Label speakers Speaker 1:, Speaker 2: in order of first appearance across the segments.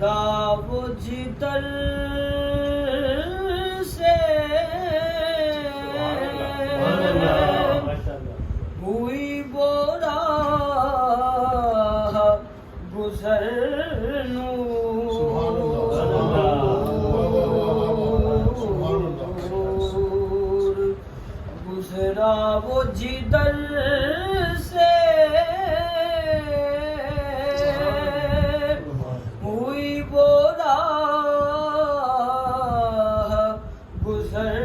Speaker 1: گزرا وہ جدھر سے ہوئی وہ راہ گزر گزرا وہ جدھر سے ہوئی وہ راہ گزر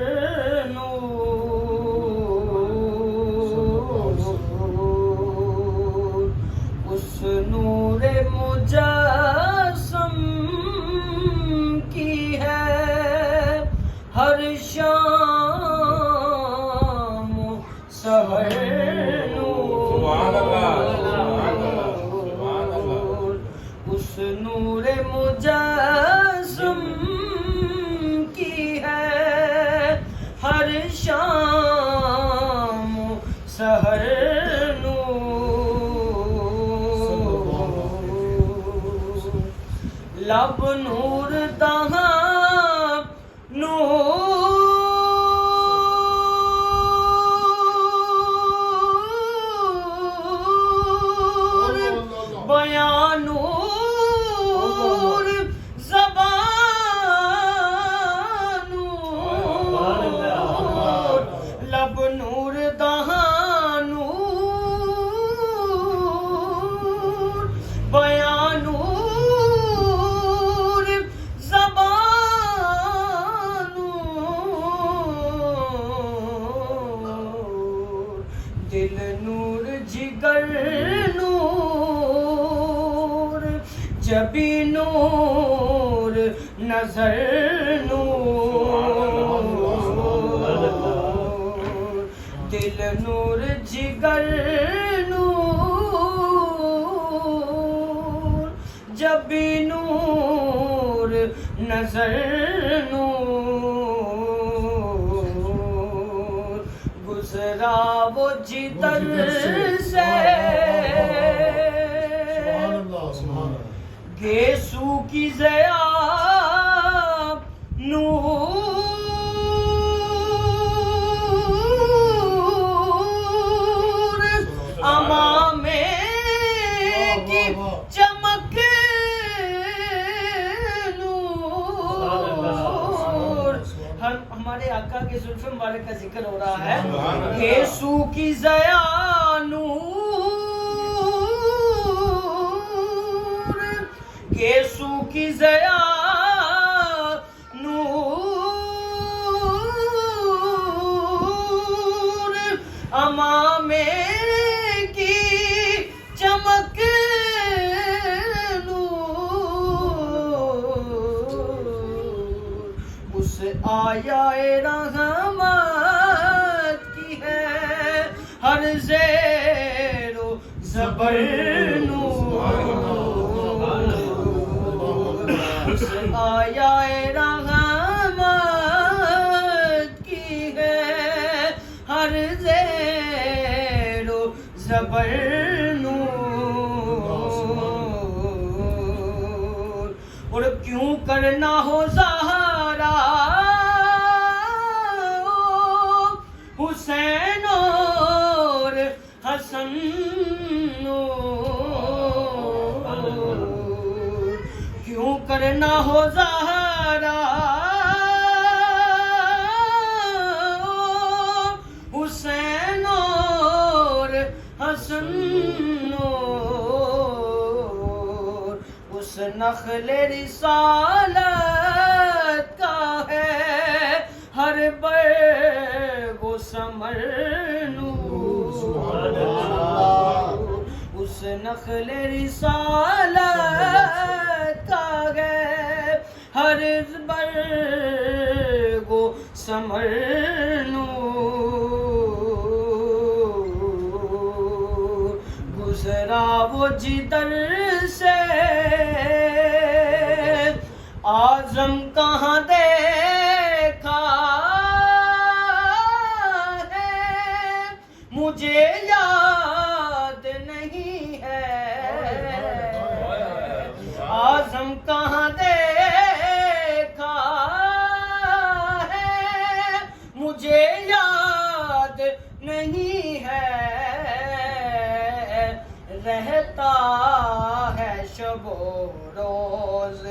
Speaker 1: اس نور مجسم کی ہے ہر شام سحر
Speaker 2: سبحان اللہ
Speaker 1: اس نور مجسم کی ہے ہر شام سحر لب نور دہاں نور بیان نور زبان نور لب نور دہاں نور بیان نور زبان نور دل نور جگر نور جبی نور نظر نور دل نور جگر نور جبی نور نظر نور گزرا وہ جدھر سے گیسو کی ضیا نور امامے کی چمک نور ہمارے آقا کے زلف مبارک کا ذکر ہو رہا ہے گیسو کی ضیا یسوع کی ضیا نور امامے کی چمک نور اس آیا رحمت کی ہے ہر زیر و زبر آیا رحمت کی ہے ہر زیر و زبر نور اور کیوں کرنا ہو زہرا حسین اور حسن کیوں کرنا ہو زہرا حسین اور حسن اس نخل رسالت کا ہے ہر برگ و ثمر اس نخل رسالت کا ہے ہر برگ و ثمر گزرا وہ جدھر سے اعظم کہاں دیکھا ہے مجھے یاد نہیں ہے اعظم کہاں روز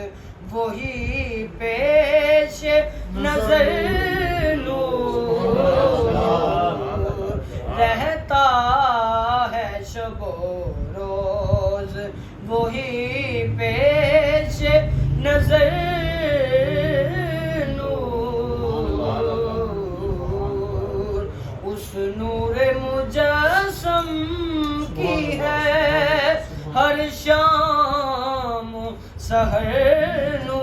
Speaker 1: وہی پیش نظر نور رہتا ہے شب و روز وہی پیش نظر نور اس نور مجسم کی ہے ہر شام سحر نور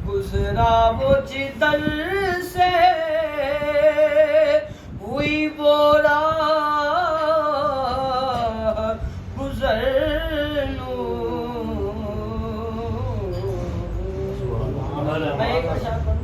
Speaker 1: گزرا وہ جدھر سے ہوئی وہ راہ گزر نور. میں ایک اشعار پڑھوں؟